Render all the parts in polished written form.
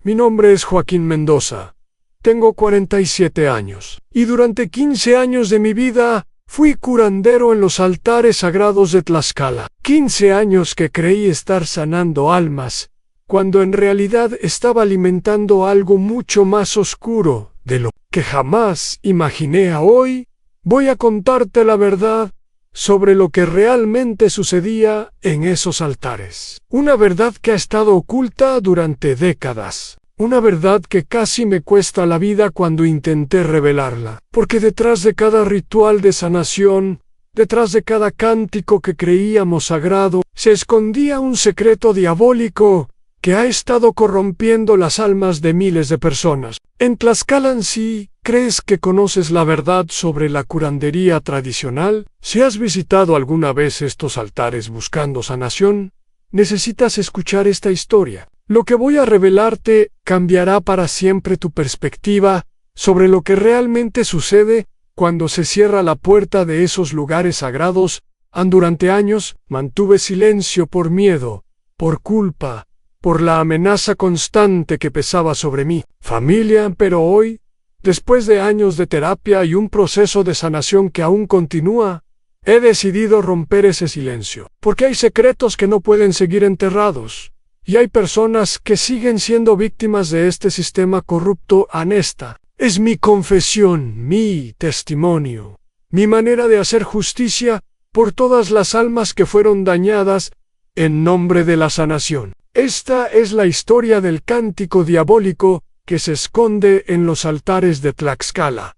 Mi nombre es Joaquín Mendoza. Tengo 47 años. Y durante 15 años de mi vida, fui curandero en los altares sagrados de Tlaxcala. 15 años que creí estar sanando almas, cuando en realidad estaba alimentando algo mucho más oscuro de lo que jamás imaginé. Hoy voy a contarte la verdad sobre lo que realmente sucedía en esos altares. Una verdad que ha estado oculta durante décadas. Una verdad que casi me cuesta la vida cuando intenté revelarla. Porque detrás de cada ritual de sanación, detrás de cada cántico que creíamos sagrado, se escondía un secreto diabólico que ha estado corrompiendo las almas de miles de personas. En Tlaxcala, ¿sí crees que conoces la verdad sobre la curandería tradicional? Si has visitado alguna vez estos altares buscando sanación, necesitas escuchar esta historia. Lo que voy a revelarte cambiará para siempre tu perspectiva sobre lo que realmente sucede cuando se cierra la puerta de esos lugares sagrados. Durante años mantuve silencio por miedo, por culpa, por la amenaza constante que pesaba sobre mi familia, pero hoy, después de años de terapia y un proceso de sanación que aún continúa, he decidido romper ese silencio. Porque hay secretos que no pueden seguir enterrados, y hay personas que siguen siendo víctimas de este sistema corrupto. Esta es mi confesión, mi testimonio, mi manera de hacer justicia por todas las almas que fueron dañadas en nombre de la sanación. Esta es la historia del cántico diabólico que se esconde en los altares de Tlaxcala.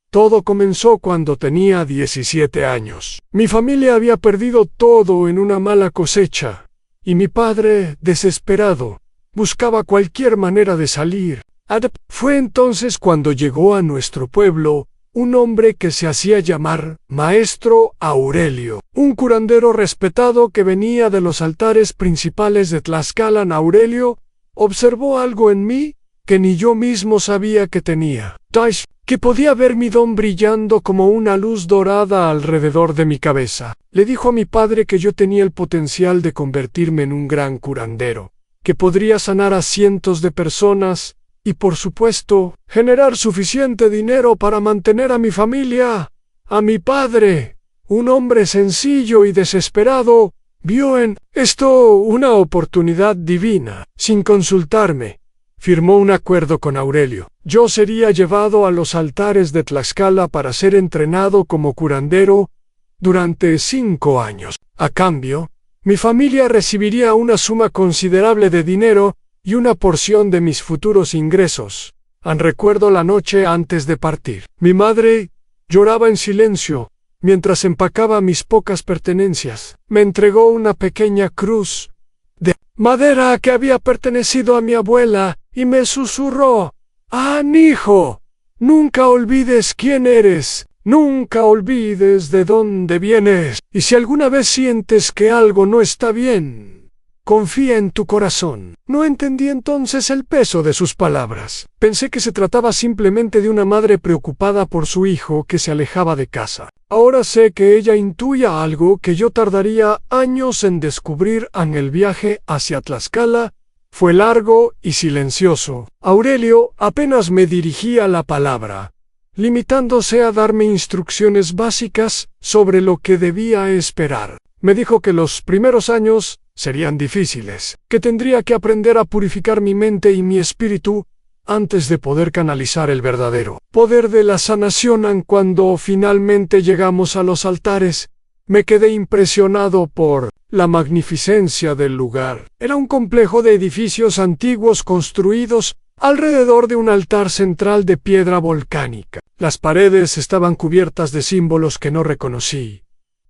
Todo comenzó cuando tenía 17 años. Mi familia había perdido todo en una mala cosecha, y mi padre, desesperado, buscaba cualquier manera de salir. Fue entonces cuando llegó a nuestro pueblo un hombre que se hacía llamar Maestro Aurelio, un curandero respetado que venía de los altares principales de Tlaxcala. Aurelio observó algo en mí que ni yo mismo sabía que tenía, que podía ver mi don brillando como una luz dorada alrededor de mi cabeza. Le dijo a mi padre que yo tenía el potencial de convertirme en un gran curandero, que podría sanar a cientos de personas, y por supuesto, generar suficiente dinero para mantener a mi familia. A mi padre, un hombre sencillo y desesperado, vio en esto una oportunidad divina. Sin consultarme, firmó un acuerdo con Aurelio. Yo sería llevado a los altares de Tlaxcala para ser entrenado como curandero durante 5 años. A cambio, mi familia recibiría una suma considerable de dinero y una porción de mis futuros ingresos. Recuerdo la noche antes de partir. Mi madre lloraba en silencio mientras empacaba mis pocas pertenencias. Me entregó una pequeña cruz de madera que había pertenecido a mi abuela y me susurró: hijo, nunca olvides quién eres, nunca olvides de dónde vienes, y si alguna vez sientes que algo no está bien, confía en tu corazón. No entendí entonces el peso de sus palabras. Pensé que se trataba simplemente de una madre preocupada por su hijo que se alejaba de casa. Ahora sé que ella intuía algo que yo tardaría años en descubrir. El viaje hacia Tlaxcala fue largo y silencioso. Aurelio apenas me dirigía la palabra, limitándose a darme instrucciones básicas sobre lo que debía esperar. Me dijo que los primeros años serían difíciles, que tendría que aprender a purificar mi mente y mi espíritu antes de poder canalizar el verdadero poder de la sanación. Cuando finalmente llegamos a los altares, me quedé impresionado por la magnificencia del lugar. Era un complejo de edificios antiguos construidos alrededor de un altar central de piedra volcánica. Las paredes estaban cubiertas de símbolos que no reconocí,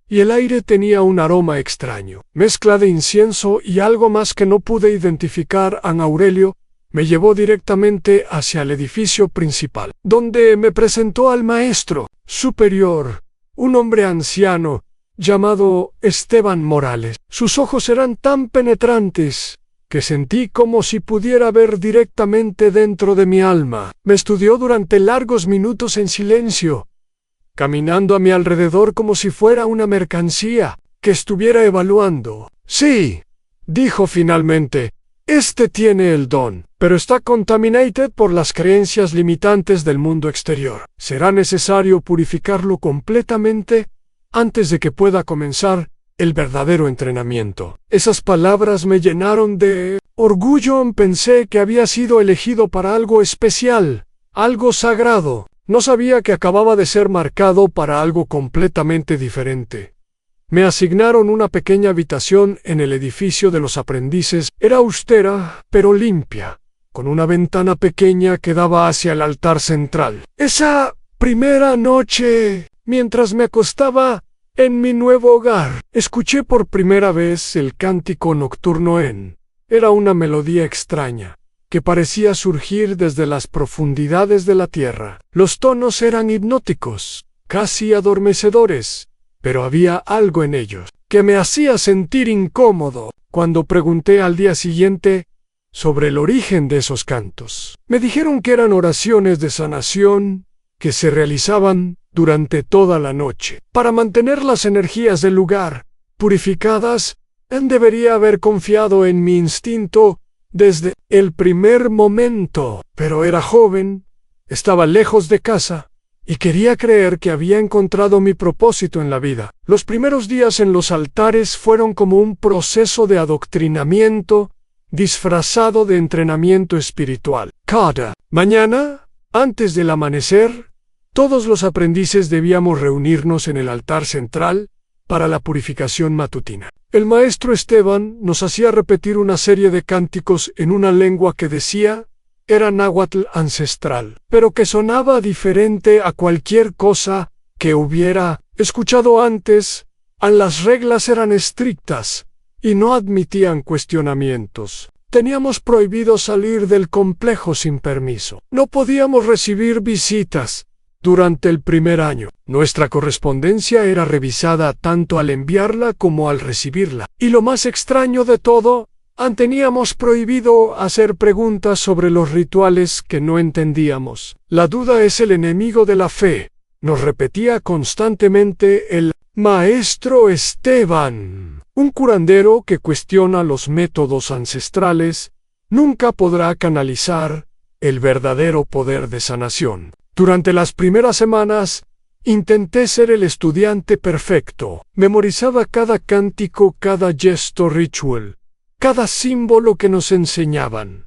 y el aire tenía un aroma extraño, mezcla de incienso y algo más que no pude identificar. Aurelio me llevó directamente hacia el edificio principal, donde me presentó al maestro superior, un hombre anciano llamado Esteban Morales. Sus ojos eran tan penetrantes que sentí como si pudiera ver directamente dentro de mi alma. Me estudió durante largos minutos en silencio, caminando a mi alrededor como si fuera una mercancía que estuviera evaluando. Sí, dijo finalmente, este tiene el don, pero está contaminated por las creencias limitantes del mundo exterior. Será necesario purificarlo completamente antes de que pueda comenzar el verdadero entrenamiento. Esas palabras me llenaron de orgullo. Pensé que había sido elegido para algo especial, algo sagrado. No sabía que acababa de ser marcado para algo completamente diferente. Me asignaron una pequeña habitación en el edificio de los aprendices. Era austera, pero limpia, con una ventana pequeña que daba hacia el altar central. Esa primera noche, mientras me acostaba en mi nuevo hogar, escuché por primera vez el cántico nocturno en. Era una melodía extraña, que parecía surgir desde las profundidades de la tierra. Los tonos eran hipnóticos, casi adormecedores, pero había algo en ellos que me hacía sentir incómodo. Cuando pregunté al día siguiente sobre el origen de esos cantos, me dijeron que eran oraciones de sanación que se realizaban durante toda la noche. Para mantener las energías del lugar purificadas, debería haber confiado en mi instinto desde el primer momento, pero era joven, estaba lejos de casa y quería creer que había encontrado mi propósito en la vida. Los primeros días en los altares fueron como un proceso de adoctrinamiento disfrazado de entrenamiento espiritual. Cada mañana, antes del amanecer, todos los aprendices debíamos reunirnos en el altar central para la purificación matutina. El maestro Esteban nos hacía repetir una serie de cánticos en una lengua que decía era náhuatl ancestral, pero que sonaba diferente a cualquier cosa que hubiera escuchado antes. Las reglas eran estrictas y no admitían cuestionamientos. Teníamos prohibido salir del complejo sin permiso. No podíamos recibir visitas durante el primer año. Nuestra correspondencia era revisada tanto al enviarla como al recibirla. Y lo más extraño de todo, teníamos prohibido hacer preguntas sobre los rituales que no entendíamos. La duda es el enemigo de la fe, nos repetía constantemente el maestro Esteban. Un curandero que cuestiona los métodos ancestrales nunca podrá canalizar el verdadero poder de sanación. Durante las primeras semanas, intenté ser el estudiante perfecto. Memorizaba cada cántico, cada gesto ritual, cada símbolo que nos enseñaban.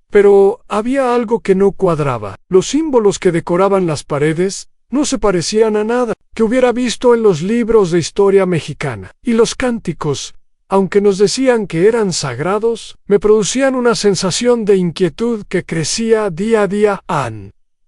Pero había algo que no cuadraba. Los símbolos que decoraban las paredes no se parecían a nada que hubiera visto en los libros de historia mexicana. Y los cánticos, aunque nos decían que eran sagrados, me producían una sensación de inquietud que crecía día a día.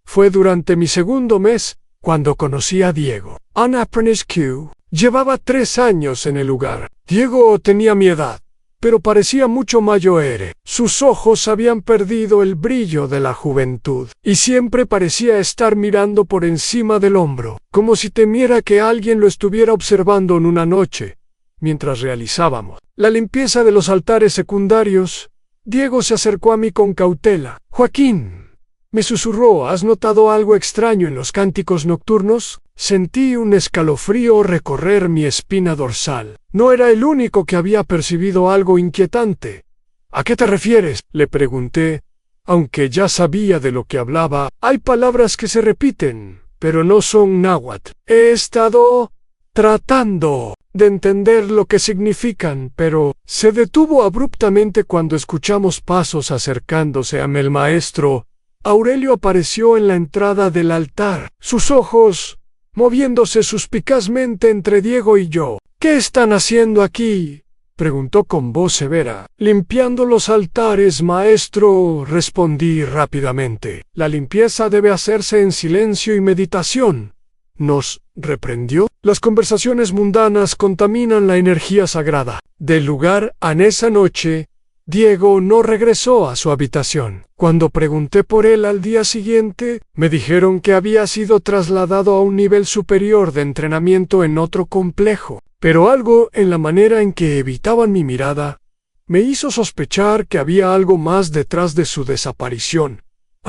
Fue durante mi segundo mes cuando conocí a Diego. Un apprentice Q. Llevaba 3 años en el lugar. Diego tenía mi edad, pero parecía mucho mayor. Sus ojos habían perdido el brillo de la juventud, y siempre parecía estar mirando por encima del hombro, como si temiera que alguien lo estuviera observando en una noche, mientras realizábamos la limpieza de los altares secundarios. Diego se acercó a mí con cautela. «Joaquín», me susurró, ¿has notado algo extraño en los cánticos nocturnos? Sentí un escalofrío recorrer mi espina dorsal. No era el único que había percibido algo inquietante. ¿A qué te refieres?, le pregunté, aunque ya sabía de lo que hablaba. Hay palabras que se repiten, pero no son náhuatl. He estado tratando de entender lo que significan, pero se detuvo abruptamente cuando escuchamos pasos acercándose a el maestro. Aurelio apareció en la entrada del altar, sus ojos moviéndose suspicazmente entre Diego y yo. «¿Qué están haciendo aquí?», preguntó con voz severa. «Limpiando los altares, maestro», respondí rápidamente. «La limpieza debe hacerse en silencio y meditación», nos reprendió. «Las conversaciones mundanas contaminan la energía sagrada del lugar». En esa noche, Diego no regresó a su habitación. Cuando pregunté por él al día siguiente, me dijeron que había sido trasladado a un nivel superior de entrenamiento en otro complejo. Pero algo en la manera en que evitaban mi mirada me hizo sospechar que había algo más detrás de su desaparición.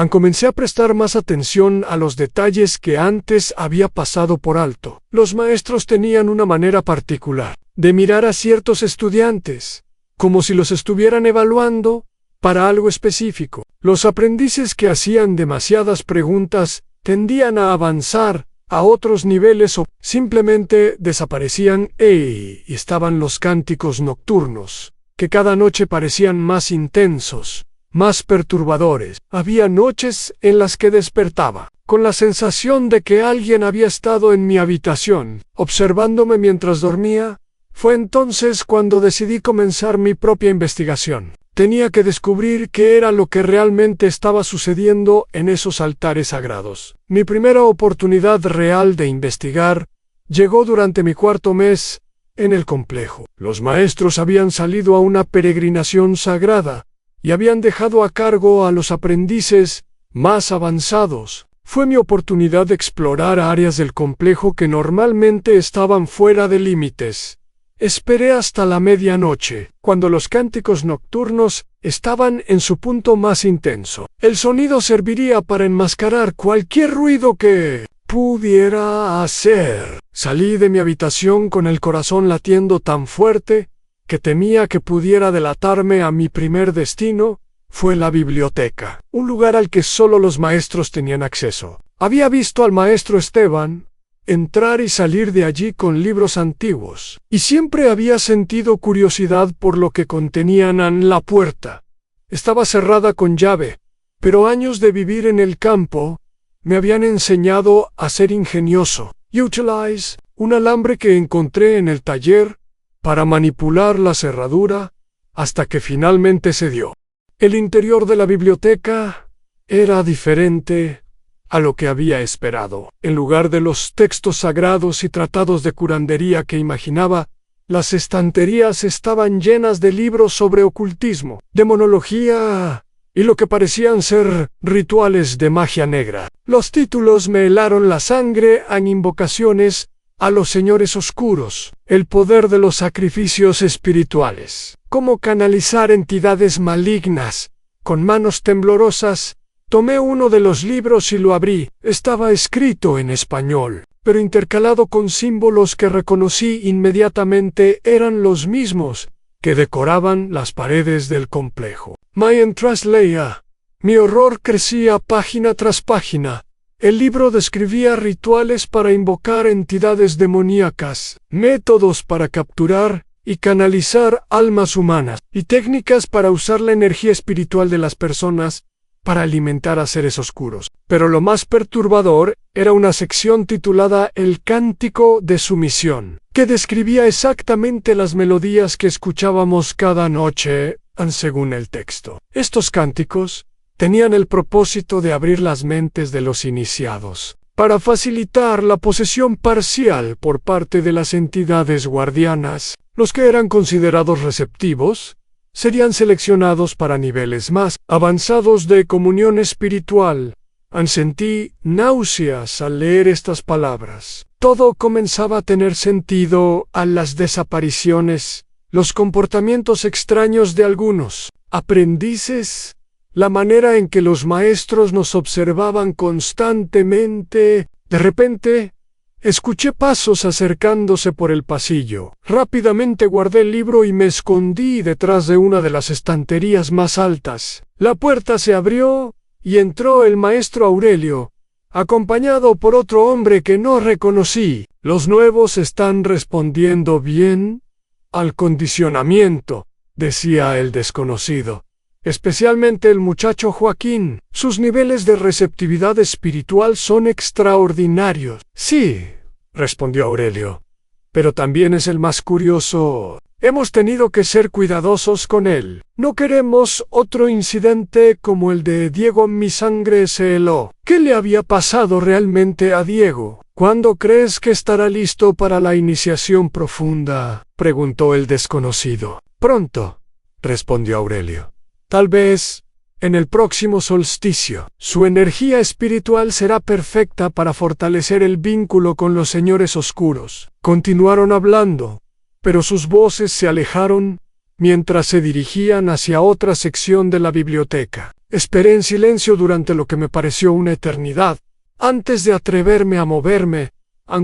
Comencé a prestar más atención a los detalles que antes había pasado por alto. Los maestros tenían una manera particular de mirar a ciertos estudiantes, como si los estuvieran evaluando para algo específico. Los aprendices que hacían demasiadas preguntas tendían a avanzar a otros niveles o simplemente desaparecían. Y estaban los cánticos nocturnos, que cada noche parecían más intensos, más perturbadores. Había noches en las que despertaba con la sensación de que alguien había estado en mi habitación, observándome mientras dormía. Fue entonces cuando decidí comenzar mi propia investigación. Tenía que descubrir qué era lo que realmente estaba sucediendo en esos altares sagrados. Mi primera oportunidad real de investigar llegó durante mi cuarto mes en el complejo. Los maestros habían salido a una peregrinación sagrada y habían dejado a cargo a los aprendices más avanzados. Fue mi oportunidad de explorar áreas del complejo que normalmente estaban fuera de límites. Esperé hasta la medianoche, cuando los cánticos nocturnos estaban en su punto más intenso. El sonido serviría para enmascarar cualquier ruido que pudiera hacer. Salí de mi habitación con el corazón latiendo tan fuerte que temía que pudiera delatarme a mi primer destino. Fue la biblioteca, un lugar al que solo los maestros tenían acceso. Había visto al maestro Esteban entrar y salir de allí con libros antiguos, y siempre había sentido curiosidad por lo que contenían en la puerta. Estaba cerrada con llave, pero años de vivir en el campo me habían enseñado a ser ingenioso. Utilize un alambre que encontré en el taller para manipular la cerradura hasta que finalmente se dio. El interior de la biblioteca era diferente a lo que había esperado. En lugar de los textos sagrados y tratados de curandería que imaginaba, las estanterías estaban llenas de libros sobre ocultismo, demonología y lo que parecían ser rituales de magia negra. Los títulos me helaron la sangre en invocaciones a los señores oscuros, el poder de los sacrificios espirituales, cómo canalizar entidades malignas. Con manos temblorosas, tomé uno de los libros y lo abrí. Estaba escrito en español, pero intercalado con símbolos que reconocí inmediatamente eran los mismos que decoraban las paredes del complejo. Mayan Traslaya. Mi horror crecía página tras página. El libro describía rituales para invocar entidades demoníacas, métodos para capturar y canalizar almas humanas, y técnicas para usar la energía espiritual de las personas para alimentar a seres oscuros. Pero lo más perturbador era una sección titulada El Cántico de Sumisión, que describía exactamente las melodías que escuchábamos cada noche, según el texto. Estos cánticos tenían el propósito de abrir las mentes de los iniciados, para facilitar la posesión parcial por parte de las entidades guardianas. Los que eran considerados receptivos serían seleccionados para niveles más avanzados de comunión espiritual. Sentí náuseas al leer estas palabras. Todo comenzaba a tener sentido a las desapariciones, los comportamientos extraños de algunos aprendices, la manera en que los maestros nos observaban constantemente. De repente, escuché pasos acercándose por el pasillo. Rápidamente guardé el libro y me escondí detrás de una de las estanterías más altas. La puerta se abrió y entró el maestro Aurelio, acompañado por otro hombre que no reconocí. Los nuevos están respondiendo bien al condicionamiento, decía el desconocido. Especialmente el muchacho Joaquín. Sus niveles de receptividad espiritual son extraordinarios. Sí, respondió Aurelio, pero también es el más curioso. Hemos tenido que ser cuidadosos con él. No queremos otro incidente como el de Diego. Mi sangre se heló. ¿Qué le había pasado realmente a Diego? ¿Cuándo crees que estará listo para la iniciación profunda?, preguntó el desconocido. Pronto, respondió Aurelio. Tal vez en el próximo solsticio. Su energía espiritual será perfecta para fortalecer el vínculo con los señores oscuros. Continuaron hablando, pero sus voces se alejaron mientras se dirigían hacia otra sección de la biblioteca. Esperé en silencio durante lo que me pareció una eternidad, antes de atreverme a moverme.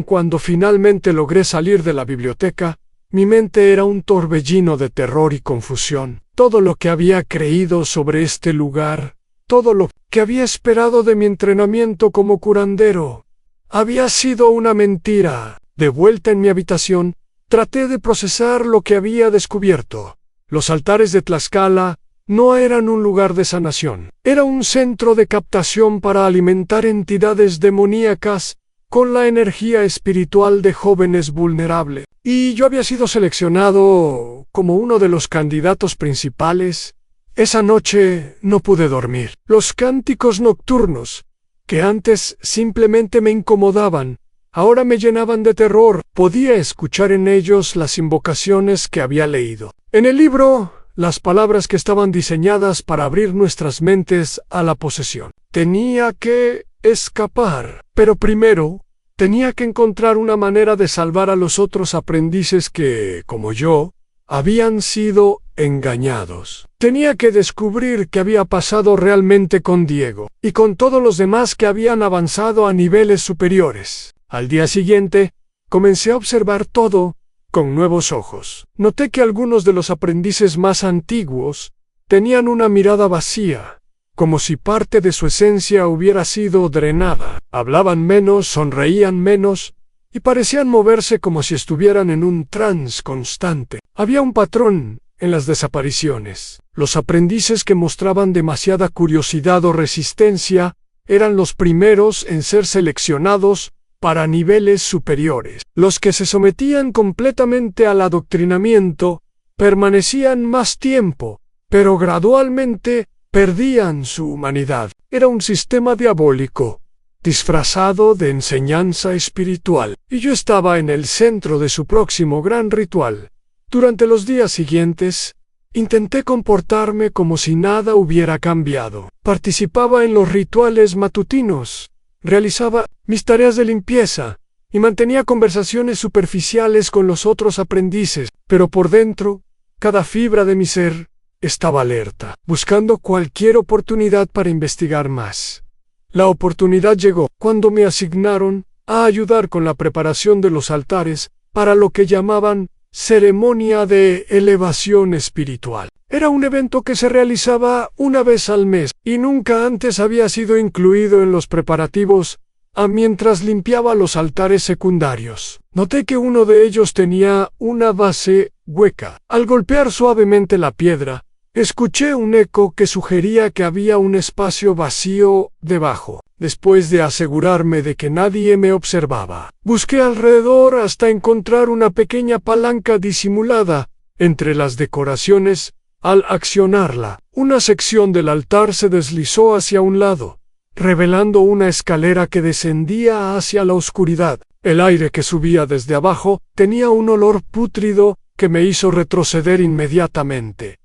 Cuando finalmente logré salir de la biblioteca, mi mente era un torbellino de terror y confusión. Todo lo que había creído sobre este lugar, todo lo que había esperado de mi entrenamiento como curandero, había sido una mentira. De vuelta en mi habitación, traté de procesar lo que había descubierto. Los altares de Tlaxcala no eran un lugar de sanación. Era un centro de captación para alimentar entidades demoníacas con la energía espiritual de jóvenes vulnerables. Y yo había sido seleccionado como uno de los candidatos principales. Esa noche no pude dormir. Los cánticos nocturnos, que antes simplemente me incomodaban, ahora me llenaban de terror. Podía escuchar en ellos las invocaciones que había leído. En el libro, las palabras que estaban diseñadas para abrir nuestras mentes a la posesión. Tenía que escapar, pero primero tenía que encontrar una manera de salvar a los otros aprendices que, como yo, habían sido engañados. Tenía que descubrir qué había pasado realmente con Diego y con todos los demás que habían avanzado a niveles superiores. Al día siguiente, comencé a observar todo con nuevos ojos. Noté que algunos de los aprendices más antiguos tenían una mirada vacía, como si parte de su esencia hubiera sido drenada. Hablaban menos, sonreían menos y parecían moverse como si estuvieran en un trance constante. Había un patrón en las desapariciones. Los aprendices que mostraban demasiada curiosidad o resistencia eran los primeros en ser seleccionados para niveles superiores. Los que se sometían completamente al adoctrinamiento permanecían más tiempo, pero gradualmente perdían su humanidad. Era un sistema diabólico, disfrazado de enseñanza espiritual, y yo estaba en el centro de su próximo gran ritual. Durante los días siguientes, intenté comportarme como si nada hubiera cambiado. Participaba en los rituales matutinos, realizaba mis tareas de limpieza y mantenía conversaciones superficiales con los otros aprendices, pero por dentro, cada fibra de mi ser estaba alerta, buscando cualquier oportunidad para investigar más. La oportunidad llegó cuando me asignaron a ayudar con la preparación de los altares para lo que llamaban ceremonia de elevación espiritual. Era un evento que se realizaba una vez al mes y nunca antes había sido incluido en los preparativos mientras limpiaba los altares secundarios. Noté que uno de ellos tenía una base hueca. Al golpear suavemente la piedra, escuché un eco que sugería que había un espacio vacío debajo. Después de asegurarme de que nadie me observaba, busqué alrededor hasta encontrar una pequeña palanca disimulada entre las decoraciones. Al accionarla, una sección del altar se deslizó hacia un lado, revelando una escalera que descendía hacia la oscuridad. El aire que subía desde abajo tenía un olor pútrido que me hizo retroceder inmediatamente.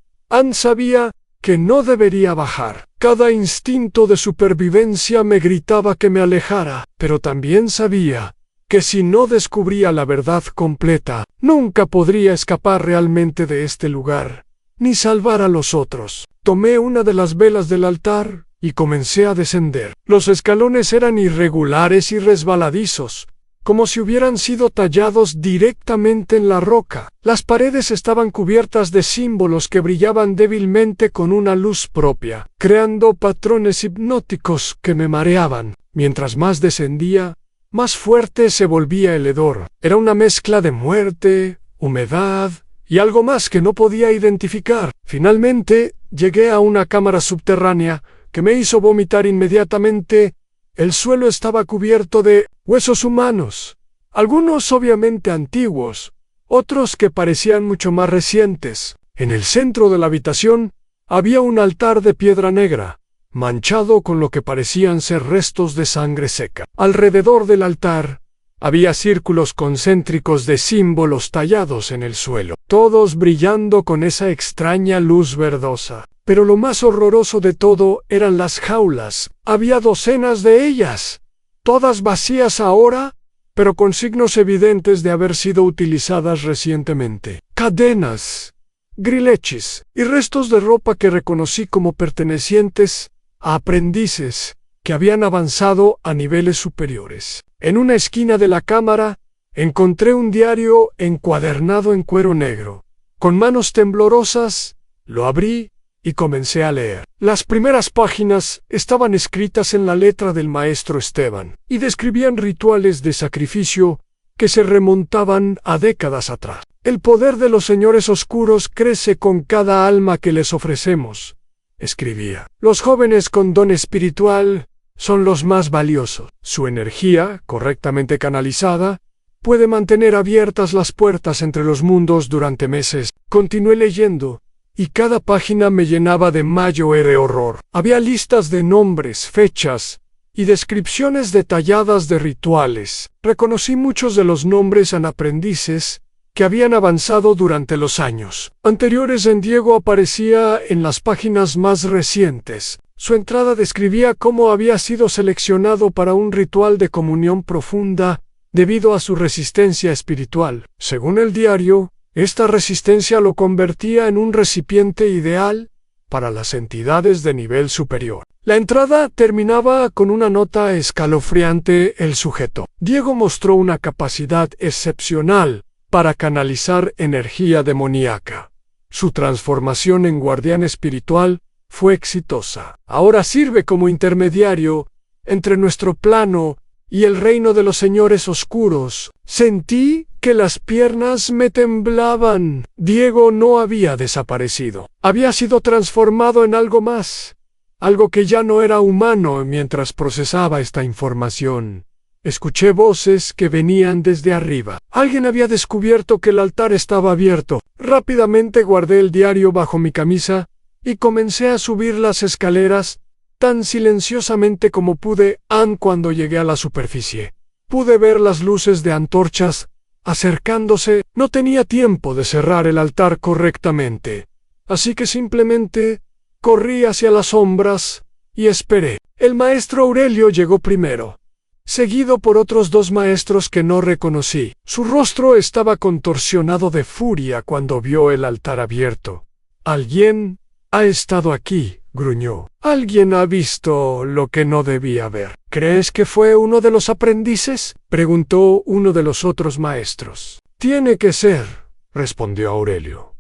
Sabía que no debería bajar. Cada instinto de supervivencia me gritaba que me alejara, pero también sabía que si no descubría la verdad completa, nunca podría escapar realmente de este lugar, ni salvar a los otros. Tomé una de las velas del altar y comencé a descender. Los escalones eran irregulares y resbaladizos, como si hubieran sido tallados directamente en la roca. Las paredes estaban cubiertas de símbolos que brillaban débilmente con una luz propia, creando patrones hipnóticos que me mareaban. Mientras más descendía, más fuerte se volvía el hedor. Era una mezcla de muerte, humedad y algo más que no podía identificar. Finalmente, llegué a una cámara subterránea que me hizo vomitar inmediatamente. El suelo estaba cubierto de huesos humanos, algunos obviamente antiguos, otros que parecían mucho más recientes. En el centro de la habitación había un altar de piedra negra, manchado con lo que parecían ser restos de sangre seca. Alrededor del altar había círculos concéntricos de símbolos tallados en el suelo, todos brillando con esa extraña luz verdosa. Pero lo más horroroso de todo eran las jaulas. Había docenas de ellas, todas vacías ahora, pero con signos evidentes de haber sido utilizadas recientemente. Cadenas, grilleches y restos de ropa que reconocí como pertenecientes a aprendices que habían avanzado a niveles superiores. En una esquina de la cámara encontré un diario encuadernado en cuero negro. Con manos temblorosas, Lo abrí y comencé a leer. Las primeras páginas estaban escritas en la letra del maestro Esteban y describían rituales de sacrificio que se remontaban a décadas atrás. El poder de los señores oscuros crece con cada alma que les ofrecemos, escribía. Los jóvenes con don espiritual son los más valiosos. Su energía, correctamente canalizada, puede mantener abiertas las puertas entre los mundos durante meses. Continué leyendo, y cada página me llenaba de mayor horror. Había listas de nombres, fechas y descripciones detalladas de rituales. Reconocí muchos de los nombres en aprendices que habían avanzado durante los años anteriores. En Diego aparecía en las páginas más recientes. Su entrada describía cómo había sido seleccionado para un ritual de comunión profunda debido a su resistencia espiritual. Según el diario, esta resistencia lo convertía en un recipiente ideal para las entidades de nivel superior. La entrada terminaba con una nota escalofriante. El sujeto. Diego mostró una capacidad excepcional para canalizar energía demoníaca. Su transformación en guardián espiritual fue exitosa. Ahora sirve como intermediario entre nuestro plano y el reino de los señores oscuros. Sentí que las piernas me temblaban. Diego no había desaparecido. Había sido transformado en algo más, algo que ya no era humano. Mientras procesaba esta información, escuché voces que venían desde arriba. Alguien había descubierto que el altar estaba abierto. Rápidamente guardé el diario bajo mi camisa y comencé a subir las escaleras tan silenciosamente como pude. Cuando llegué a la superficie, pude ver las luces de antorchas acercándose. No tenía tiempo de cerrar el altar correctamente, así que simplemente corrí hacia las sombras y esperé. El maestro Aurelio llegó primero, seguido por otros dos maestros que no reconocí. Su rostro estaba contorsionado de furia cuando vio el altar abierto. «Alguien ha estado aquí», gruñó. «Alguien ha visto lo que no debía ver». «¿Crees que fue uno de los aprendices?», preguntó uno de los otros maestros. «Tiene que ser», respondió Aurelio.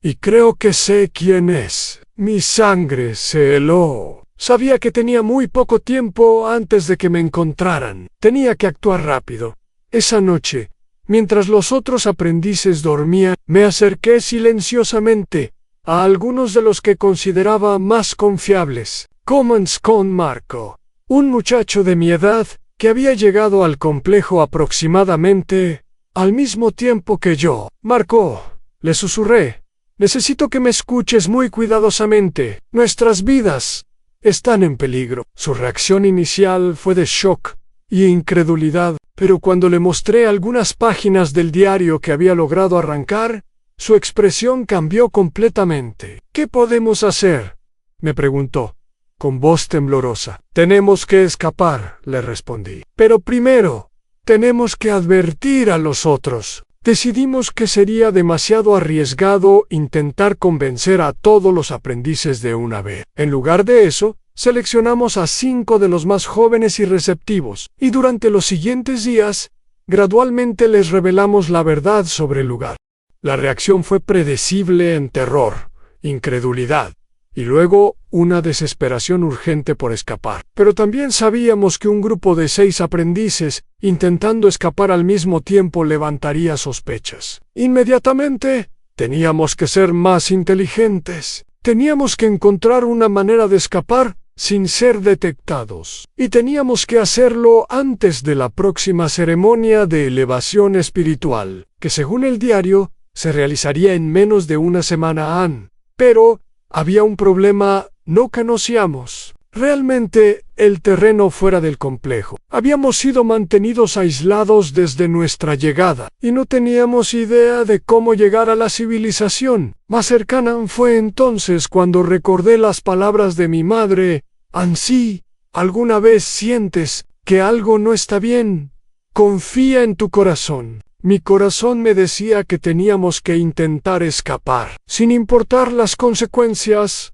«Y creo que sé quién es». Mi sangre se heló. Sabía que tenía muy poco tiempo antes de que me encontraran. Tenía que actuar rápido. Esa noche, mientras los otros aprendices dormían, me acerqué silenciosamente a algunos de los que consideraba más confiables. Comencé con Marco, un muchacho de mi edad que había llegado al complejo aproximadamente al mismo tiempo que yo. «Marco», le susurré, «necesito que me escuches muy cuidadosamente. Nuestras vidas están en peligro». Su reacción inicial fue de shock y incredulidad, pero cuando le mostré algunas páginas del diario que había logrado arrancar, su expresión cambió completamente. «¿Qué podemos hacer?», me preguntó, con voz temblorosa. «Tenemos que escapar», le respondí. «Pero primero, tenemos que advertir a los otros». Decidimos que sería demasiado arriesgado intentar convencer a todos los aprendices de una vez. En lugar de eso, seleccionamos a 5 de los más jóvenes y receptivos, y durante los siguientes días, gradualmente les revelamos la verdad sobre el lugar. La reacción fue predecible en terror, incredulidad, y luego una desesperación urgente por escapar. Pero también sabíamos que un grupo de 6 aprendices, intentando escapar al mismo tiempo, levantaría sospechas. Inmediatamente, teníamos que ser más inteligentes. Teníamos que encontrar una manera de escapar sin ser detectados. Y teníamos que hacerlo antes de la próxima ceremonia de elevación espiritual, que según el diario, se realizaría en menos de una semana. Pero había un problema. No conocíamos realmente el terreno fuera del complejo. Habíamos sido mantenidos aislados desde nuestra llegada, y no teníamos idea de cómo llegar a la civilización más cercana. Fue entonces cuando recordé las palabras de mi madre: «Ansí, ¿alguna vez sientes que algo no está bien? Confía en tu corazón». Mi corazón me decía que teníamos que intentar escapar, sin importar las consecuencias,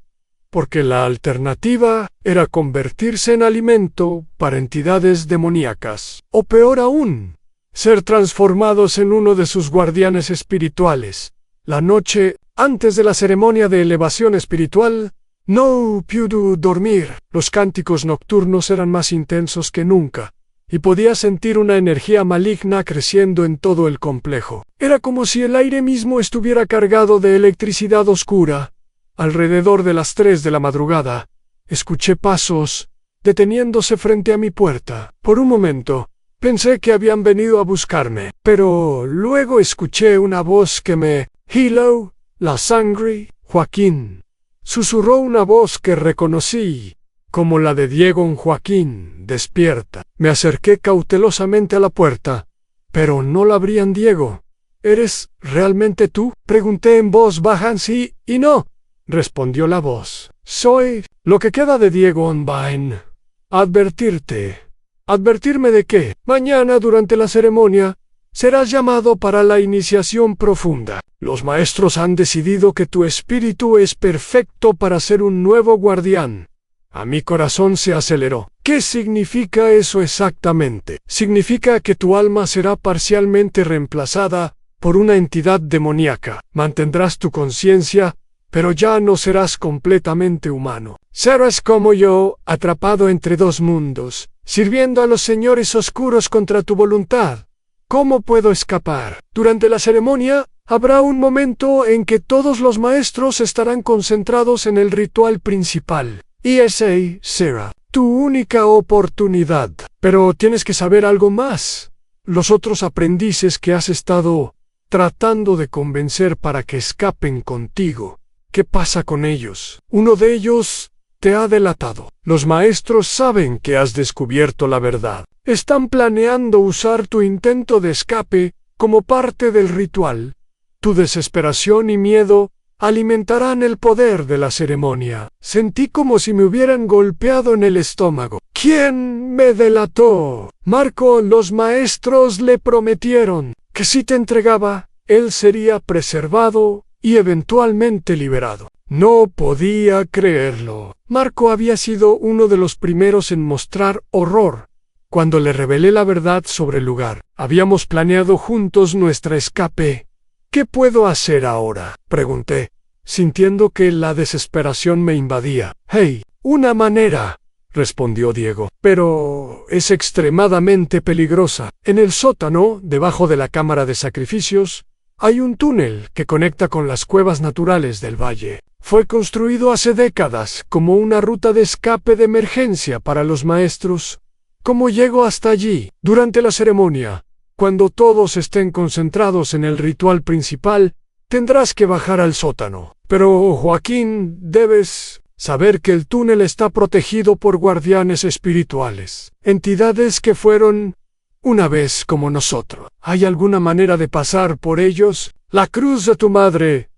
porque la alternativa era convertirse en alimento para entidades demoníacas, o peor aún, ser transformados en uno de sus guardianes espirituales. La noche Antes de la ceremonia de elevación espiritual, no pude dormir. Los cánticos nocturnos eran más intensos que nunca, y podía sentir una energía maligna creciendo en todo el complejo. Era como si el aire mismo estuviera cargado de electricidad oscura. Alrededor de las 3 de la madrugada, escuché pasos, deteniéndose frente a mi puerta. Por un momento, pensé que habían venido a buscarme, pero luego escuché una voz que me... «Hello, la sangre, Joaquín», susurró una voz que reconocí como la de Diego. «Joaquín, despierta». Me acerqué cautelosamente a la puerta, pero no la abrían. «Diego, ¿eres realmente tú?», pregunté en voz baja. «Sí y no», respondió la voz. «Soy lo que queda de Diego Online. Advertirte». «¿Advertirme de qué?». «Mañana, durante la ceremonia, serás llamado para la iniciación profunda. Los maestros han decidido que tu espíritu es perfecto para ser un nuevo guardián». A mi corazón se aceleró. «¿Qué significa eso exactamente?». «Significa que tu alma será parcialmente reemplazada por una entidad demoníaca. Mantendrás tu conciencia, pero ya no serás completamente humano. Serás como yo, atrapado entre 2 mundos, sirviendo a los señores oscuros contra tu voluntad. ¿Cómo puedo escapar?». Durante la ceremonia, habrá un momento en que todos los maestros estarán concentrados en el ritual principal. Y esa será tu única oportunidad. Pero tienes que saber algo más. Los otros aprendices que has estado tratando de convencer para que escapen contigo, ¿qué pasa con ellos? Uno de ellos te ha delatado. Los maestros saben que has descubierto la verdad. Están planeando usar tu intento de escape como parte del ritual. Tu desesperación y miedo alimentarán el poder de la ceremonia. Sentí como si me hubieran golpeado en el estómago. ¿Quién me delató? Marco, los maestros le prometieron que si te entregaba, él sería preservado y eventualmente liberado. No podía creerlo. Marco había sido uno de los primeros en mostrar horror cuando le revelé la verdad sobre el lugar. Habíamos planeado juntos nuestra escape. «¿Qué puedo hacer ahora?», pregunté, sintiendo que la desesperación me invadía. «Hey, una manera», respondió Diego, «pero es extremadamente peligrosa. En el sótano, debajo de la cámara de sacrificios, hay un túnel que conecta con las cuevas naturales del valle. Fue construido hace décadas como una ruta de escape de emergencia para los maestros. ¿Cómo llego hasta allí?». «Durante la ceremonia, cuando todos estén concentrados en el ritual principal, tendrás que bajar al sótano. Pero, Joaquín, debes saber que el túnel está protegido por guardianes espirituales, entidades que fueron una vez como nosotros. ¿Hay alguna manera de pasar por ellos? La cruz de tu madre,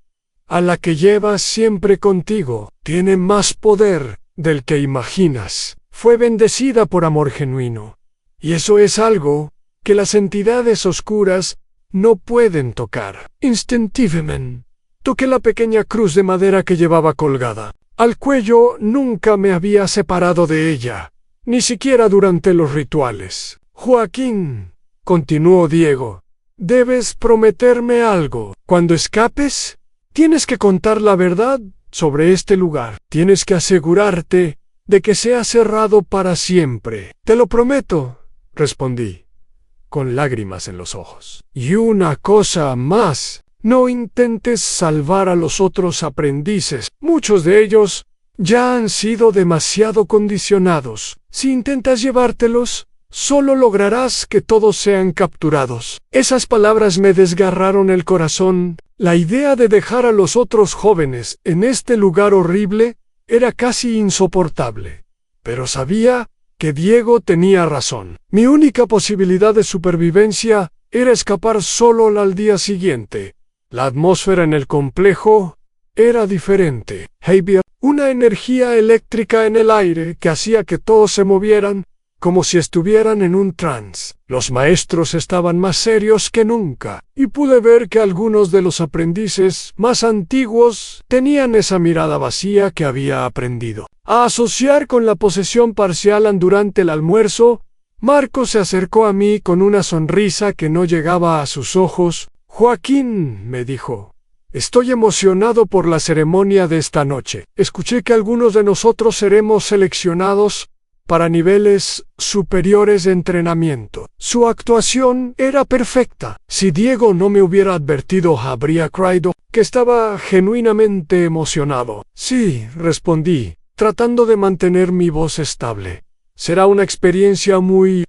a la que llevas siempre contigo, tiene más poder del que imaginas. Fue bendecida por amor genuino, y eso es algo que las entidades oscuras no pueden tocar». Instintivamente, toqué la pequeña cruz de madera que llevaba colgada al cuello. Nunca me había separado de ella, ni siquiera durante los rituales. «Joaquín», continuó Diego, «debes prometerme algo. Cuando escapes, tienes que contar la verdad sobre este lugar. Tienes que asegurarte de que sea cerrado para siempre». «Te lo prometo», respondí, con lágrimas en los ojos. «Y una cosa más, no intentes salvar a los otros aprendices. Muchos de ellos ya han sido demasiado condicionados. Si intentas llevártelos, solo lograrás que todos sean capturados». Esas palabras me desgarraron el corazón. La idea de dejar a los otros jóvenes en este lugar horrible era casi insoportable. Pero sabía que Diego tenía razón. Mi única posibilidad de supervivencia era escapar solo al día siguiente. La atmósfera en el complejo era diferente. Había una energía eléctrica en el aire que hacía que todos se movieran como si estuvieran en un trance. Los maestros estaban más serios que nunca, y pude ver que algunos de los aprendices más antiguos tenían esa mirada vacía que había aprendido a asociar con la posesión parcial. Durante el almuerzo, Marco se acercó a mí con una sonrisa que no llegaba a sus ojos. «Joaquín», me dijo, Estoy emocionado por la ceremonia de esta noche. Escuché que algunos de nosotros seremos seleccionados para niveles superiores de entrenamiento. Su actuación era perfecta. Si Diego no me hubiera advertido, habría creído que estaba genuinamente emocionado. Sí, respondí, tratando de mantener mi voz estable. Será una experiencia muy...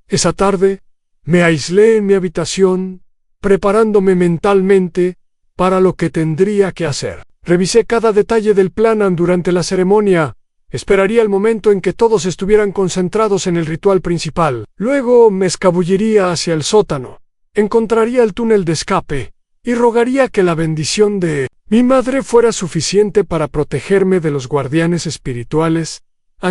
Esa tarde, me aislé en mi habitación, preparándome mentalmente para lo que tendría que hacer. Revisé cada detalle del plan durante la ceremonia. Esperaría el momento en que todos estuvieran concentrados en el ritual principal. Luego me escabulliría hacia el sótano. Encontraría el túnel de escape y rogaría que la bendición de mi madre fuera suficiente para protegerme de los guardianes espirituales.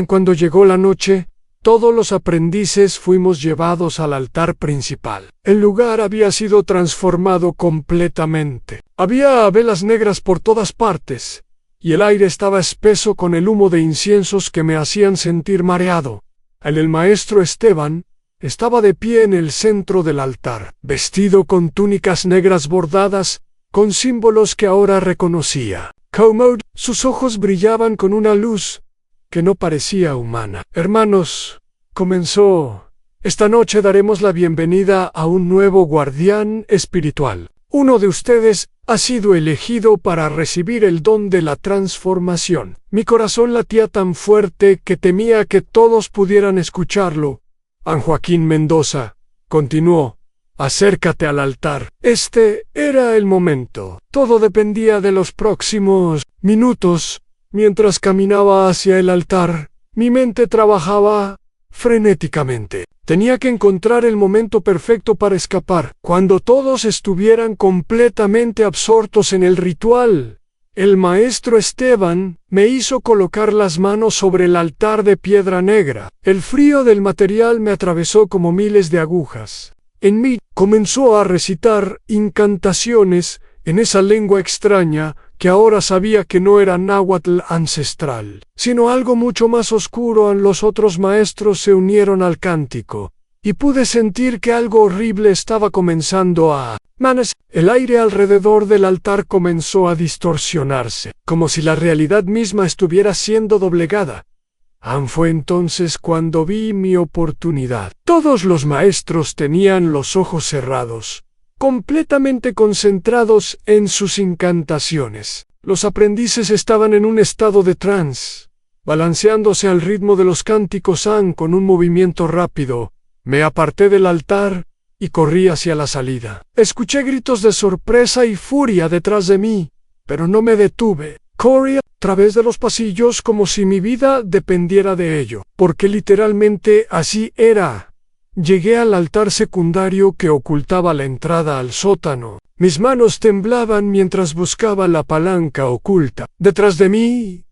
Cuando llegó la noche, todos los aprendices fuimos llevados al altar principal. El lugar había sido transformado completamente. Había velas negras por todas partes, y el aire estaba espeso con el humo de inciensos que me hacían sentir mareado. El maestro Esteban estaba de pie en el centro del altar, vestido con túnicas negras bordadas, con símbolos que ahora reconocía. Sus ojos brillaban con una luz que no parecía humana. Hermanos, comenzó. Esta noche daremos la bienvenida a un nuevo guardián espiritual. Uno de ustedes ha sido elegido para recibir el don de la transformación. Mi corazón latía tan fuerte que temía que todos pudieran escucharlo. Joaquín Mendoza continuó. Acércate al altar. Este era el momento. Todo dependía de los próximos minutos. Mientras caminaba hacia el altar, mi mente trabajaba frenéticamente. Tenía que encontrar el momento perfecto para escapar. Cuando todos estuvieran completamente absortos en el ritual, el maestro Esteban me hizo colocar las manos sobre el altar de piedra negra. El frío del material me atravesó como miles de agujas. En mí comenzó a recitar incantaciones en esa lengua extraña que ahora sabía que no era náhuatl ancestral, sino algo mucho más oscuro. Los otros maestros se unieron al cántico, y pude sentir que algo horrible estaba comenzando a manecer. El aire alrededor del altar comenzó a distorsionarse, como si la realidad misma estuviera siendo doblegada. Fue entonces cuando vi mi oportunidad. Todos los maestros tenían los ojos cerrados, completamente concentrados en sus incantaciones. Los aprendices estaban en un estado de trance, balanceándose al ritmo de los cánticos con un movimiento rápido. Me aparté del altar y corrí hacia la salida. Escuché gritos de sorpresa y furia detrás de mí, pero no me detuve. Corrí a través de los pasillos como si mi vida dependiera de ello, porque literalmente así era. Llegué al altar secundario que ocultaba la entrada al sótano. Mis manos temblaban mientras buscaba la palanca oculta. Detrás de mí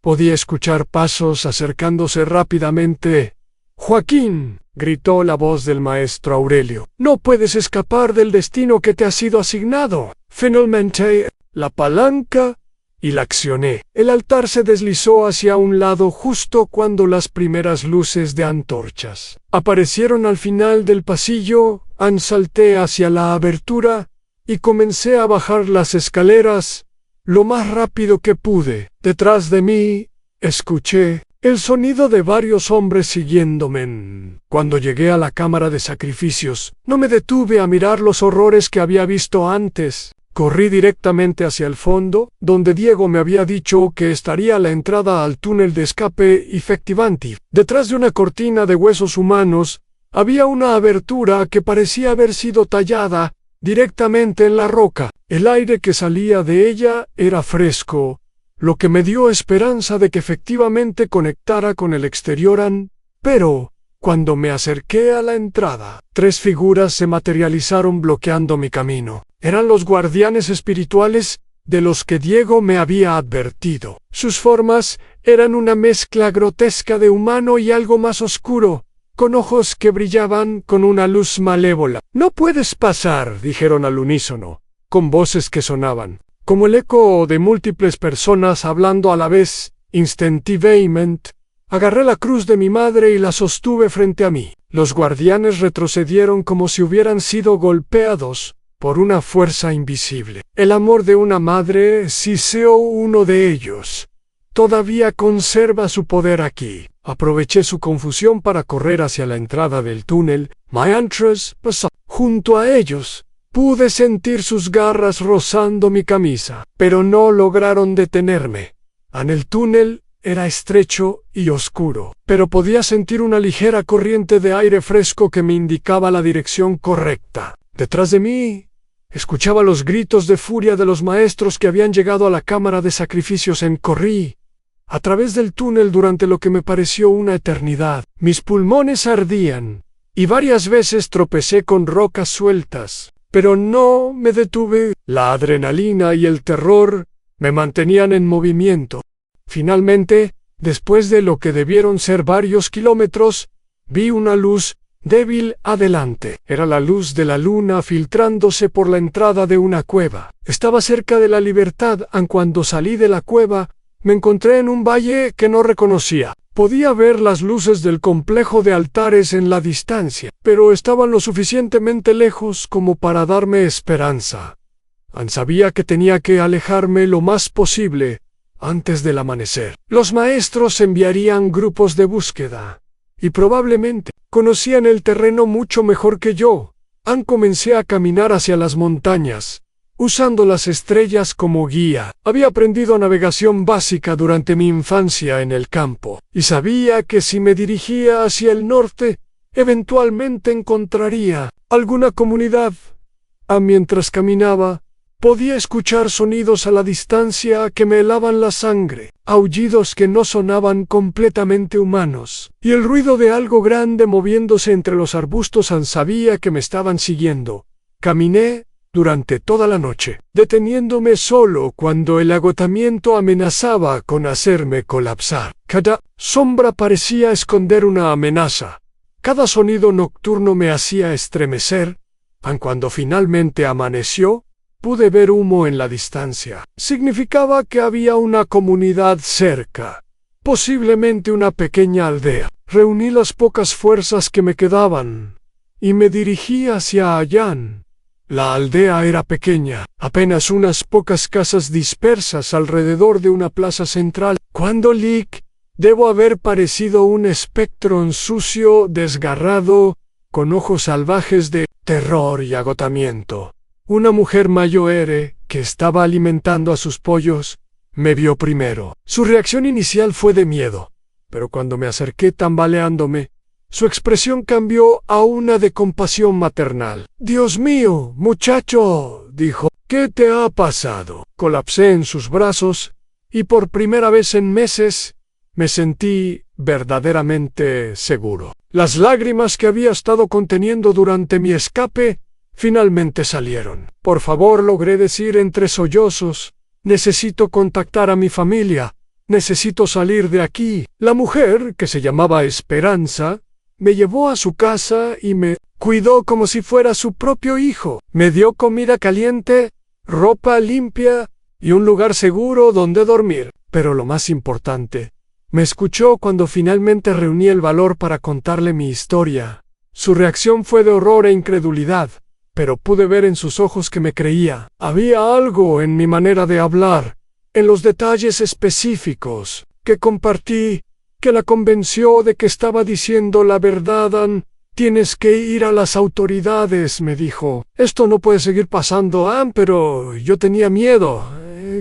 podía escuchar pasos acercándose rápidamente. «Joaquín», gritó la voz del maestro Aurelio, «no puedes escapar del destino que te ha sido asignado». Finalmente, la palanca y la accioné. El altar se deslizó hacia un lado justo cuando las primeras luces de antorchas aparecieron al final del pasillo. Salté hacia la abertura y comencé a bajar las escaleras lo más rápido que pude. Detrás de mí, escuché el sonido de varios hombres siguiéndome. Cuando llegué a la cámara de sacrificios, no me detuve a mirar los horrores que había visto antes. Corrí directamente hacia el fondo, donde Diego me había dicho que estaría la entrada al túnel de escape efectivamente. Detrás de una cortina de huesos humanos, había una abertura que parecía haber sido tallada directamente en la roca. El aire que salía de ella era fresco, lo que me dio esperanza de que efectivamente conectara con el exterior. Pero cuando me acerqué a la entrada, 3 figuras se materializaron bloqueando mi camino. Eran los guardianes espirituales de los que Diego me había advertido. Sus formas eran una mezcla grotesca de humano y algo más oscuro, con ojos que brillaban con una luz malévola. «No puedes pasar», dijeron al unísono, con voces que sonaban como el eco de múltiples personas hablando a la vez. Instintivamente, agarré la cruz de mi madre y la sostuve frente a mí. Los guardianes retrocedieron como si hubieran sido golpeados, por una fuerza invisible. El amor de una madre, si soy uno de ellos, todavía conserva su poder aquí. Aproveché su confusión para correr hacia la entrada del túnel. Mientras pasaba junto a ellos, pude sentir sus garras rozando mi camisa, pero no lograron detenerme. En el túnel era estrecho y oscuro, pero podía sentir una ligera corriente de aire fresco que me indicaba la dirección correcta. Detrás de mí, escuchaba los gritos de furia de los maestros que habían llegado a la cámara de sacrificios. Corrí a través del túnel durante lo que me pareció una eternidad. Mis pulmones ardían y varias veces tropecé con rocas sueltas, pero no me detuve. La adrenalina y el terror me mantenían en movimiento. Finalmente, después de lo que debieron ser varios kilómetros, vi una luz débil adelante. Era la luz de la luna filtrándose por la entrada de una cueva. Estaba cerca de la libertad. Cuando salí de la cueva, me encontré en un valle que no reconocía. Podía ver las luces del complejo de altares en la distancia, pero estaban lo suficientemente lejos como para darme esperanza. Sabía que tenía que alejarme lo más posible antes del amanecer. Los maestros enviarían grupos de búsqueda, y probablemente conocían el terreno mucho mejor que yo. Comencé a caminar hacia las montañas, usando las estrellas como guía. Había aprendido navegación básica durante mi infancia en el campo, y sabía que si me dirigía hacia el norte, eventualmente encontraría alguna comunidad. Mientras caminaba, podía escuchar sonidos a la distancia que me helaban la sangre, aullidos que no sonaban completamente humanos, y el ruido de algo grande moviéndose entre los arbustos. Sabía que me estaban siguiendo. Caminé durante toda la noche, deteniéndome solo cuando el agotamiento amenazaba con hacerme colapsar. Cada sombra parecía esconder una amenaza. Cada sonido nocturno me hacía estremecer. Cuando finalmente amaneció, pude ver humo en la distancia. Significaba que había una comunidad cerca, posiblemente una pequeña aldea. Reuní las pocas fuerzas que me quedaban y me dirigí hacia allá. La aldea era pequeña, apenas unas pocas casas dispersas alrededor de una plaza central. Cuando debo haber parecido un espectro sucio, desgarrado, con ojos salvajes de terror y agotamiento. Una mujer mayor, que estaba alimentando a sus pollos, me vio primero. Su reacción inicial fue de miedo, pero cuando me acerqué tambaleándome, su expresión cambió a una de compasión maternal. «Dios mío, muchacho», dijo, «¿qué te ha pasado?». Colapsé en sus brazos, y por primera vez en meses, me sentí verdaderamente seguro. Las lágrimas que había estado conteniendo durante mi escape finalmente salieron. «Por favor», logré decir entre sollozos, «necesito contactar a mi familia. Necesito salir de aquí». La mujer, que se llamaba Esperanza, me llevó a su casa y me cuidó como si fuera su propio hijo. Me dio comida caliente, ropa limpia y un lugar seguro donde dormir. Pero lo más importante, me escuchó cuando finalmente reuní el valor para contarle mi historia. Su reacción fue de horror e incredulidad, pero pude ver en sus ojos que me creía. Había algo en mi manera de hablar, en los detalles específicos que compartí, que la convenció de que estaba diciendo la verdad. «Tienes que ir a las autoridades», me dijo. «Esto no puede seguir pasando». Pero yo tenía miedo.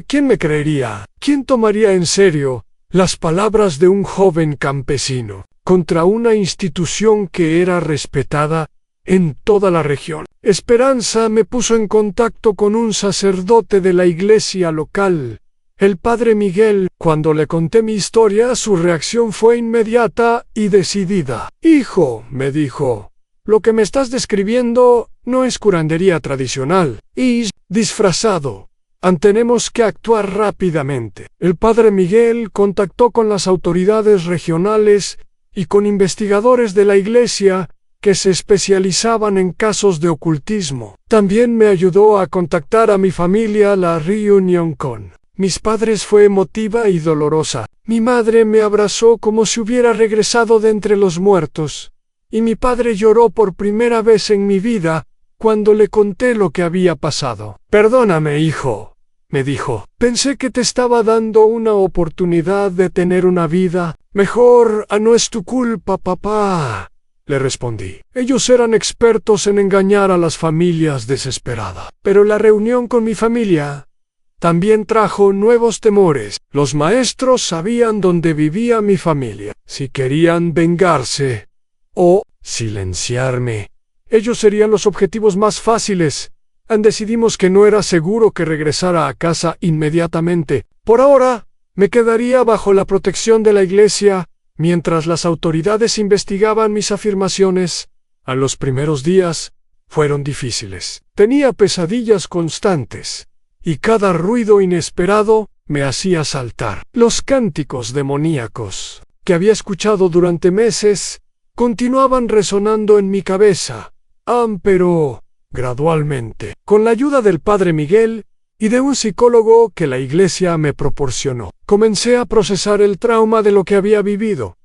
¿Quién me creería? ¿Quién tomaría en serio las palabras de un joven campesino contra una institución que era respetada en toda la región? Esperanza me puso en contacto con un sacerdote de la iglesia local, el padre Miguel. Cuando le conté mi historia, su reacción fue inmediata y decidida. «Hijo», me dijo, «lo que me estás describiendo no es curandería tradicional. Es disfrazado. Tenemos que actuar rápidamente». El padre Miguel contactó con las autoridades regionales y con investigadores de la iglesia que se especializaban en casos de ocultismo. También me ayudó a contactar a mi familia. La reunión con mis padres fue emotiva y dolorosa. Mi madre me abrazó como si hubiera regresado de entre los muertos, y mi padre lloró por primera vez en mi vida cuando le conté lo que había pasado. «Perdóname, hijo», me dijo. «Pensé que te estaba dando una oportunidad de tener una vida mejor. No es tu culpa, papá», le respondí. Ellos eran expertos en engañar a las familias desesperadas. Pero la reunión con mi familia también trajo nuevos temores. Los maestros sabían dónde vivía mi familia. Si querían vengarse o silenciarme, ellos serían los objetivos más fáciles. Decidimos que no era seguro que regresara a casa inmediatamente. Por ahora, me quedaría bajo la protección de la iglesia mientras las autoridades investigaban mis afirmaciones. A los primeros días fueron difíciles. Tenía pesadillas constantes, y cada ruido inesperado me hacía saltar. Los cánticos demoníacos que había escuchado durante meses continuaban resonando en mi cabeza. Pero gradualmente, con la ayuda del padre Miguel y de un psicólogo que la iglesia me proporcionó, comencé a procesar el trauma de lo que había vivido.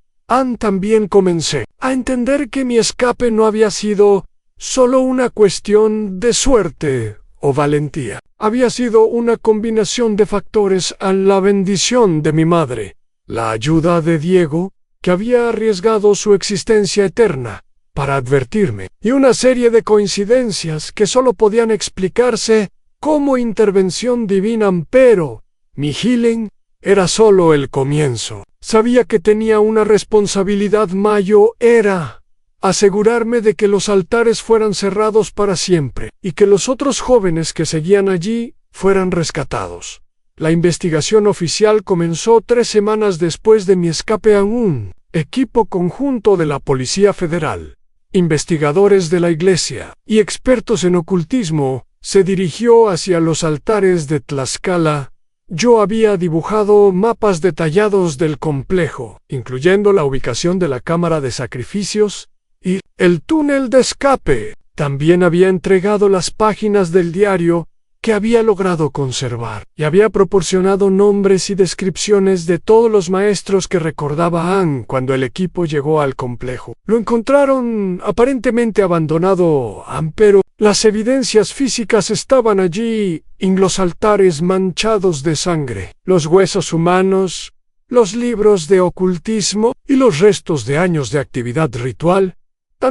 También comencé a entender que mi escape no había sido solo una cuestión de suerte o valentía. Había sido una combinación de factores: a la bendición de mi madre, la ayuda de Diego, que había arriesgado su existencia eterna para advertirme, y una serie de coincidencias que solo podían explicarse como intervención divina. Pero mi healing era solo el comienzo. Sabía que tenía una responsabilidad mayor: era asegurarme de que los altares fueran cerrados para siempre y que los otros jóvenes que seguían allí fueran rescatados. La investigación oficial comenzó 3 semanas después de mi escape. Un equipo conjunto de la Policía Federal, investigadores de la iglesia y expertos en ocultismo se dirigió hacia los altares de Tlaxcala. Yo había dibujado mapas detallados del complejo, incluyendo la ubicación de la cámara de sacrificios y el túnel de escape. También había entregado las páginas del diario que había logrado conservar, y había proporcionado nombres y descripciones de todos los maestros que recordaba Ann cuando el equipo llegó al complejo. Lo encontraron aparentemente abandonado, pero las evidencias físicas estaban allí, en los altares manchados de sangre, los huesos humanos, los libros de ocultismo y los restos de años de actividad ritual.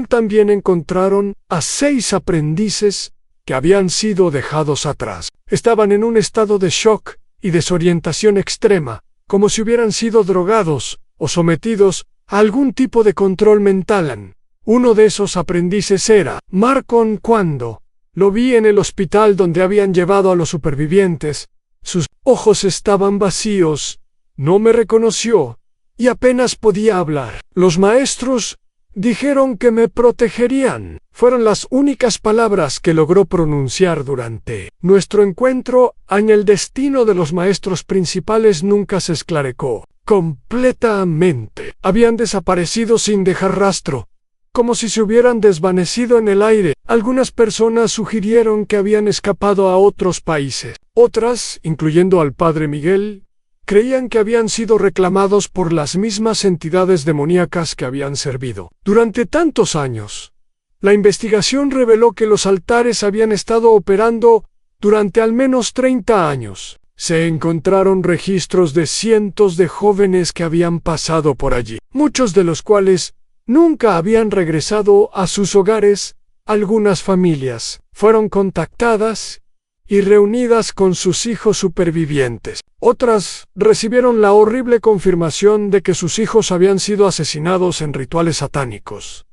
También encontraron a 6 aprendices que habían sido dejados atrás. Estaban en un estado de shock y desorientación extrema, como si hubieran sido drogados o sometidos a algún tipo de control mental. Uno de esos aprendices era Marcon. Cuando lo vi en el hospital donde habían llevado a los supervivientes, sus ojos estaban vacíos, no me reconoció y apenas podía hablar. Los maestros dijeron que me protegerían. Fueron las únicas palabras que logró pronunciar durante nuestro encuentro. El destino de los maestros principales nunca se esclareció completamente. Habían desaparecido sin dejar rastro, como si se hubieran desvanecido en el aire. Algunas personas sugirieron que habían escapado a otros países. Otras, incluyendo al padre Miguel, creían que habían sido reclamados por las mismas entidades demoníacas que habían servido durante tantos años. La investigación reveló que los altares habían estado operando durante al menos 30 años. Se encontraron registros de cientos de jóvenes que habían pasado por allí, muchos de los cuales nunca habían regresado a sus hogares. Algunas familias fueron contactadas y reunidas con sus hijos supervivientes. Otras recibieron la horrible confirmación de que sus hijos habían sido asesinados en rituales satánicos.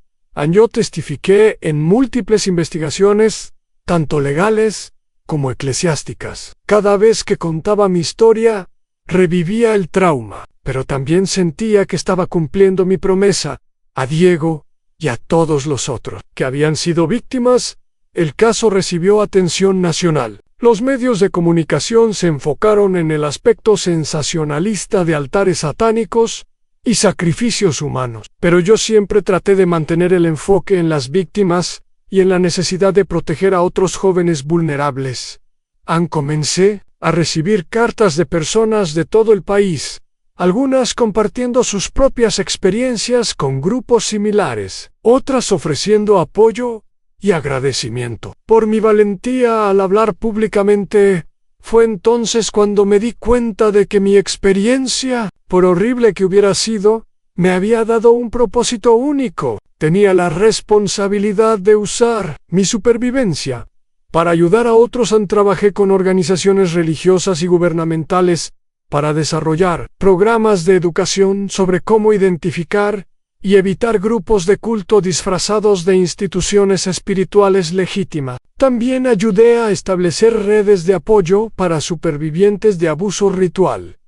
Yo testifiqué en múltiples investigaciones, tanto legales como eclesiásticas. Cada vez que contaba mi historia, revivía el trauma, pero también sentía que estaba cumpliendo mi promesa a Diego y a todos los otros que habían sido víctimas. El caso recibió atención nacional. Los medios de comunicación se enfocaron en el aspecto sensacionalista de altares satánicos y sacrificios humanos, pero yo siempre traté de mantener el enfoque en las víctimas y en la necesidad de proteger a otros jóvenes vulnerables. Comencé a recibir cartas de personas de todo el país, algunas compartiendo sus propias experiencias con grupos similares, otras ofreciendo apoyo y agradecimiento por mi valentía al hablar públicamente. Fue entonces cuando me di cuenta de que mi experiencia, por horrible que hubiera sido, me había dado un propósito único. Tenía la responsabilidad de usar mi supervivencia para ayudar a otros. Trabajé con organizaciones religiosas y gubernamentales para desarrollar programas de educación sobre cómo identificar y evitar grupos de culto disfrazados de instituciones espirituales legítimas. También ayudé a establecer redes de apoyo para supervivientes de abuso ritual.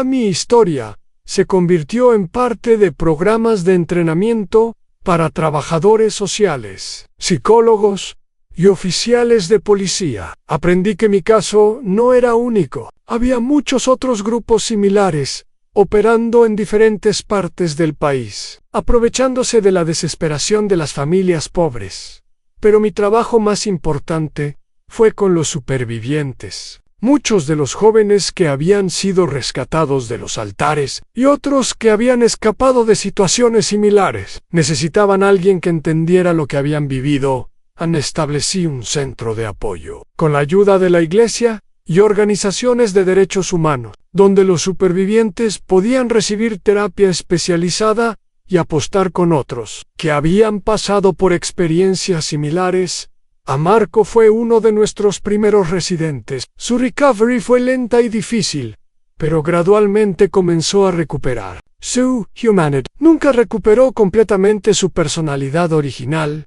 Mi historia se convirtió en parte de programas de entrenamiento para trabajadores sociales, psicólogos y oficiales de policía. Aprendí que mi caso no era único. Había muchos otros grupos similares operando en diferentes partes del país, aprovechándose de la desesperación de las familias pobres. Pero mi trabajo más importante fue con los supervivientes. Muchos de los jóvenes que habían sido rescatados de los altares y otros que habían escapado de situaciones similares necesitaban a alguien que entendiera lo que habían vivido. Establecí un centro de apoyo, con la ayuda de la iglesia y organizaciones de derechos humanos, donde los supervivientes podían recibir terapia especializada y apostar con otros que habían pasado por experiencias similares. Marco fue uno de nuestros primeros residentes. Su recovery fue lenta y difícil, pero gradualmente comenzó a recuperar su humanidad. Nunca recuperó completamente su personalidad original,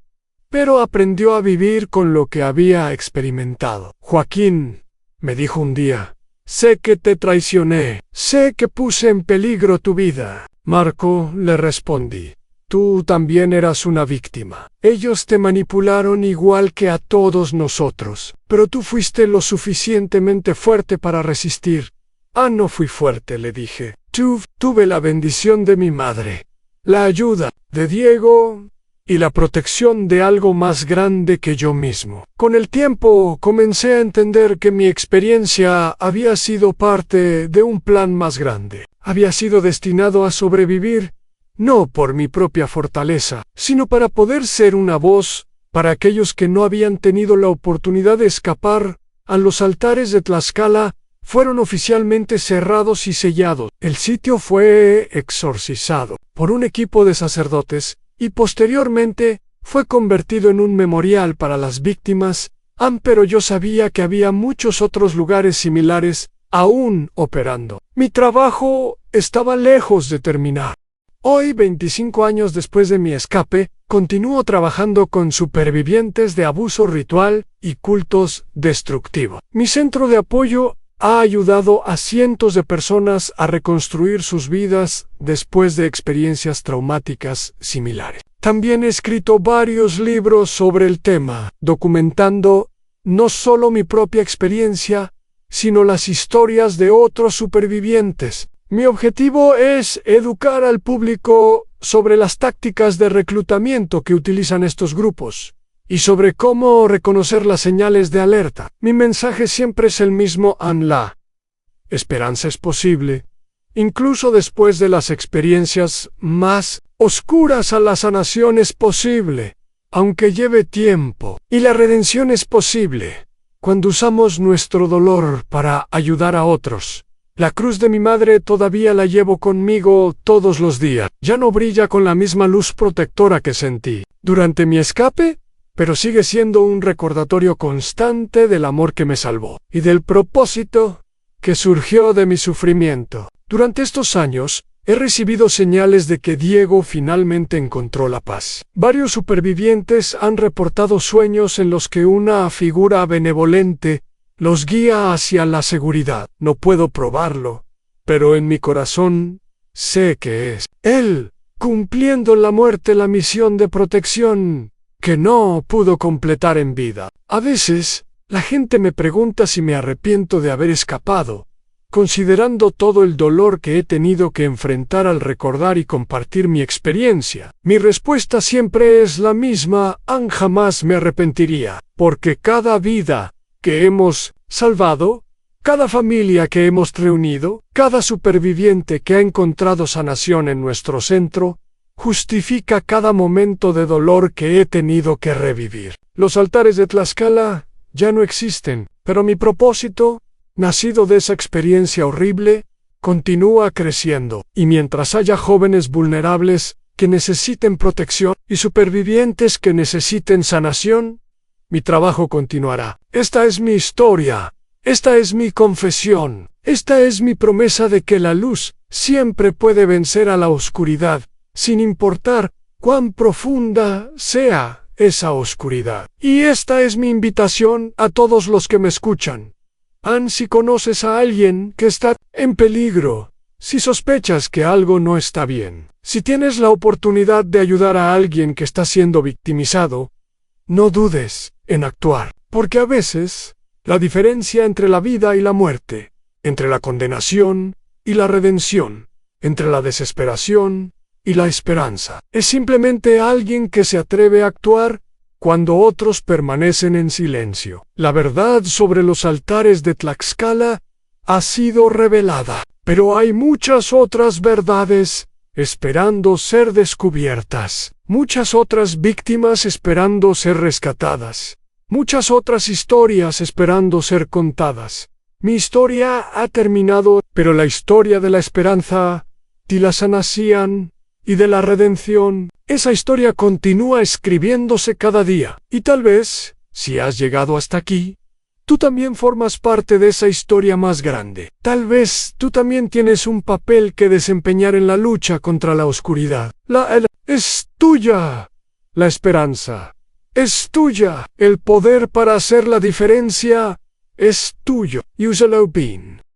pero aprendió a vivir con lo que había experimentado. Joaquín me dijo un día: sé que te traicioné, sé que puse en peligro tu vida. Marco, le respondí, tú también eras una víctima. Ellos te manipularon igual que a todos nosotros, pero tú fuiste lo suficientemente fuerte para resistir. No fui fuerte, le dije. Tuve la bendición de mi madre, la ayuda de Diego y la protección de algo más grande que yo mismo. Con el tiempo comencé a entender que mi experiencia había sido parte de un plan más grande. Había sido destinado a sobrevivir, no por mi propia fortaleza, sino para poder ser una voz para aquellos que no habían tenido la oportunidad de escapar. Los altares de Tlaxcala fueron oficialmente cerrados y sellados. El sitio fue exorcizado por un equipo de sacerdotes y posteriormente fue convertido en un memorial para las víctimas. Pero yo sabía que había muchos otros lugares similares aún operando. Mi trabajo estaba lejos de terminar. Hoy, 25 años después de mi escape, continúo trabajando con supervivientes de abuso ritual y cultos destructivos. Mi centro de apoyo ha ayudado a cientos de personas a reconstruir sus vidas después de experiencias traumáticas similares. También he escrito varios libros sobre el tema, documentando no solo mi propia experiencia, sino las historias de otros supervivientes. Mi objetivo es educar al público sobre las tácticas de reclutamiento que utilizan estos grupos y sobre cómo reconocer las señales de alerta. Mi mensaje siempre es el mismo: la esperanza es posible, incluso después de las experiencias más oscuras. La sanación es posible, aunque lleve tiempo, y la redención es posible cuando usamos nuestro dolor para ayudar a otros. La cruz de mi madre todavía la llevo conmigo todos los días. Ya no brilla con la misma luz protectora que sentí durante mi escape, pero sigue siendo un recordatorio constante del amor que me salvó y del propósito que surgió de mi sufrimiento. Durante estos años, he recibido señales de que Diego finalmente encontró la paz. Varios supervivientes han reportado sueños en los que una figura benevolente los guía hacia la seguridad. No puedo probarlo, pero en mi corazón sé que es Él, cumpliendo en la muerte la misión de protección que no pudo completar en vida. A veces, la gente me pregunta si me arrepiento de haber escapado, considerando todo el dolor que he tenido que enfrentar al recordar y compartir mi experiencia. Mi respuesta siempre es la misma: jamás me arrepentiría, porque cada vida que hemos salvado, cada familia que hemos reunido, cada superviviente que ha encontrado sanación en nuestro centro, justifica cada momento de dolor que he tenido que revivir. Los altares de Tlaxcala ya no existen, pero mi propósito, nacido de esa experiencia horrible, continúa creciendo. Y mientras haya jóvenes vulnerables que necesiten protección y supervivientes que necesiten sanación, mi trabajo continuará. Esta es mi historia. Esta es mi confesión. Esta es mi promesa de que la luz siempre puede vencer a la oscuridad, sin importar cuán profunda sea esa oscuridad. Y esta es mi invitación a todos los que me escuchan. Si conoces a alguien que está en peligro, si sospechas que algo no está bien, si tienes la oportunidad de ayudar a alguien que está siendo victimizado, no dudes en actuar, porque a veces la diferencia entre la vida y la muerte, entre la condenación y la redención, entre la desesperación y la esperanza, es simplemente alguien que se atreve a actuar cuando otros permanecen en silencio. La verdad sobre los altares de Tlaxcala ha sido revelada, pero hay muchas otras verdades esperando ser descubiertas, muchas otras víctimas esperando ser rescatadas, muchas otras historias esperando ser contadas. Mi historia ha terminado, pero la historia de la esperanza, de la sanación y de la redención, esa historia continúa escribiéndose cada día. Y tal vez, si has llegado hasta aquí, tú también formas parte de esa historia más grande. Tal vez tú también tienes un papel que desempeñar en la lucha contra la oscuridad. Es tuya. La esperanza es tuya. El poder para hacer la diferencia es tuyo. Úsalo bien.